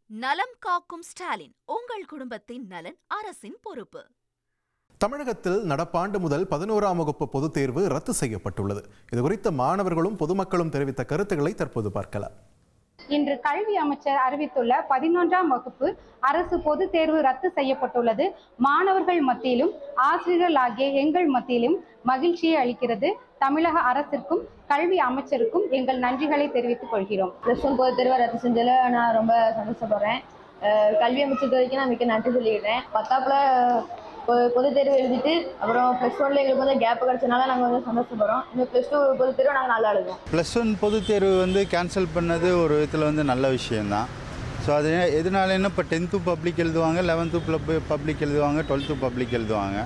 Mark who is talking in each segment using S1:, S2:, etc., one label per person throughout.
S1: நலம் காக்கும் ஸ்டாலின், உங்கள் குடும்பத்தின் நலன் அரசின் பொறுப்பு.
S2: தமிழகத்தில் நடப்பாண்டு முதல் 11ஆம் வகுப்பு பொதுத் தேர்வு ரத்து செய்யப்பட்டுள்ளது. இதுகுறித்த மாணவர்களும் பொதுமக்களும் தெரிவித்த கருத்துக்களை தற்போது பார்க்கலாம்.
S3: இன்று கல்வி அமைச்சர் அறிவித்துள்ள 11ஆம் வகுப்பு அரசு பொதுத் தேர்வு ரத்து செய்யப்பட்டுள்ளது. மாணவர்கள் மத்தியிலும் ஆசிரியர்கள் ஆகிய எங்கள் மத்தியிலும் மகிழ்ச்சியை அளிக்கிறது. தமிழக அரசிற்கும் கல்வி அமைச்சருக்கும் எங்கள் நன்றிகளை தெரிவித்துக் கொள்கிறோம்.
S4: +1 பொதுத் தேர்வை ரத்து செஞ்சதில் நான் ரொம்ப சந்தோஷப்படுறேன். கல்வி அமைச்சர் வரைக்கும் நான் மிக்க நன்றி சொல்லிக்கிறேன். 10ஆப்ல பொதுத் தேர்வு எழுதிட்டு அப்புறம் +1ல எங்களுக்கு வந்து கேப் கிடைச்சனால நாங்கள் வந்து சந்தோஷப்படுறோம். இன்னும் +2 பொதுத் தேர்வு நாங்கள் நல்லா எழுதுவோம்.
S5: +1 பொதுத் தேர்வு வந்து கேன்சல் பண்ணது ஒரு விதத்தில் வந்து நல்ல விஷயந்தான். ஸோ அது எதனாலன்னா இப்போ 10th பப்ளிக் எழுதுவாங்க, 11th பப்ளிக் எழுதுவாங்க, 12th பப்ளிக் எழுதுவாங்க.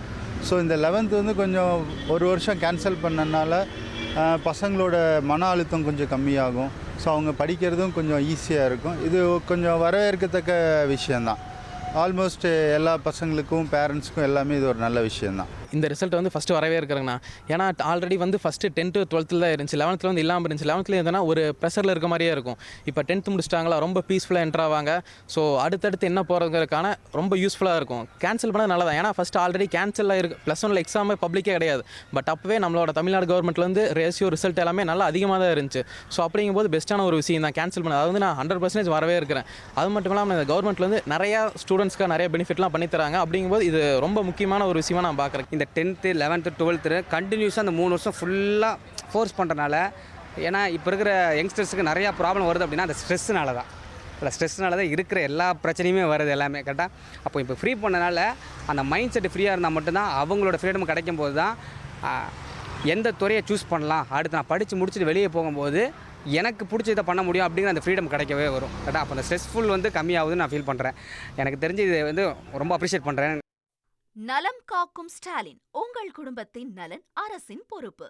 S5: ஸோ இந்த 11th வந்து கொஞ்சம் ஒரு வருஷம் கேன்சல் பண்ணனால பசங்களோட மன அழுத்தம் கொஞ்சம் கம்மியாகும். ஸோ அவங்க படிக்கிறதும் கொஞ்சம் ஈஸியாக இருக்கும். இது கொஞ்சம் வரவேற்கத்தக்க விஷயந்தான். ஆல்மோஸ்ட் எல்லா பசங்களுக்கும் பேரண்ட்ஸுக்கும் எல்லாமே இது ஒரு நல்ல விஷயந்தான்.
S6: இந்த ரிசல்ட் வந்து ஃபஸ்ட்டு வரவே இருக்கிறேங்கண்ணா. ஏன்னா ஆல்ரெடி வந்து ஃபஸ்ட்டு 10th 12th தான் இருந்துச்சு. 11th வந்து இல்லாமல் இருந்துச்சு. 11th இருந்ததுன்னா ஒரு ப்ரெஷரில் இருக்க மாதிரியே இருக்கும். இப்போ 10th முடிச்சிட்டாங்களா, ரொம்ப பீஸ்ஃபுல்லாக என்ட்ரு ஆவாங்க. ஸோ அடுத்தடுத்து என்ன போகிறதுக்கான ரொம்ப யூஸ்ஃபுல்லாக இருக்கும். கேன்சல் பண்ணால் நல்லதான். ஏன்னா ஃபஸ்ட்டு ஆல்ரெடி கேன்சலில் இருக்குது. +1ல் எக்ஸாமே பப்ளிக்கே கிடையாது. பட் அப்போவே நம்மளோட தமிழ்நாடு கவர்மெண்ட்லேருந்து ரேஷியோ ரிசல்ட் எல்லாமே நல்லா அதிகமாக தான் இருந்துச்சு. ஸோ அப்படிங்கும்போது பெஸ்ட்டான ஒரு விஷயம் தான் கேன்சல் பண்ணது. அது வந்து நான் 100% வரவே இருக்கிறேன். அது மட்டும் இல்லாமல் இந்த கவர்மெண்ட்லேருந்து நிறையா ஸ்டூடெண்ட்ஸ்க்காக நிறைய பெனிஃபிட்லாம் பண்ணித்தராங்க. அப்படிங்கும்போது இது ரொம்ப முக்கியமான ஒரு விஷயமாக நான் பார்க்குறேன்.
S7: இந்த 10th 11th 12th கண்டினியூஸாக அந்த 3 வருஷம் ஃபுல்லாக ஃபோர்ஸ் பண்ணுறனால, ஏன்னா இப்போ இருக்கிற யங்ஸ்டர்ஸுக்கு நிறையா ப்ராப்ளம் வருது. அப்படின்னா அந்த ஸ்ட்ரெஸ்ஸுனால தான். இல்லை ஸ்ட்ரெஸ்னால தான் இருக்கிற எல்லா பிரச்சனையுமே வருது எல்லாமே கரெக்டாக. அப்போ இப்போ ஃப்ரீ பண்ணனால அந்த மைண்ட் செட் ஃப்ரீயாக இருந்தால் மட்டும்தான் அவங்களோட ஃப்ரீடம் கிடைக்கும் போது தான் எந்த துறையை சூஸ் பண்ணலாம், அடுத்து நான் படித்து முடிச்சுட்டு வெளியே போகும்போது எனக்கு பிடிச்சதை பண்ண முடியும் அப்படிங்கிற அந்த ஃப்ரீடம் கிடைக்கவே வரும் கரெக்டாக. அப்போ அந்த ஸ்ட்ரெஸ்ஃபுல் வந்து கம்மியாகுதுன்னு நான் ஃபீல் பண்ணுறேன். எனக்கு தெரிஞ்சு இது வந்து ரொம்ப அப்ரிஷியேட் பண்ணுறேன்.
S1: நலம் காக்கும் ஸ்டாலின், உங்கள் குடும்பத்தின் நலன் அரசின் பொறுப்பு.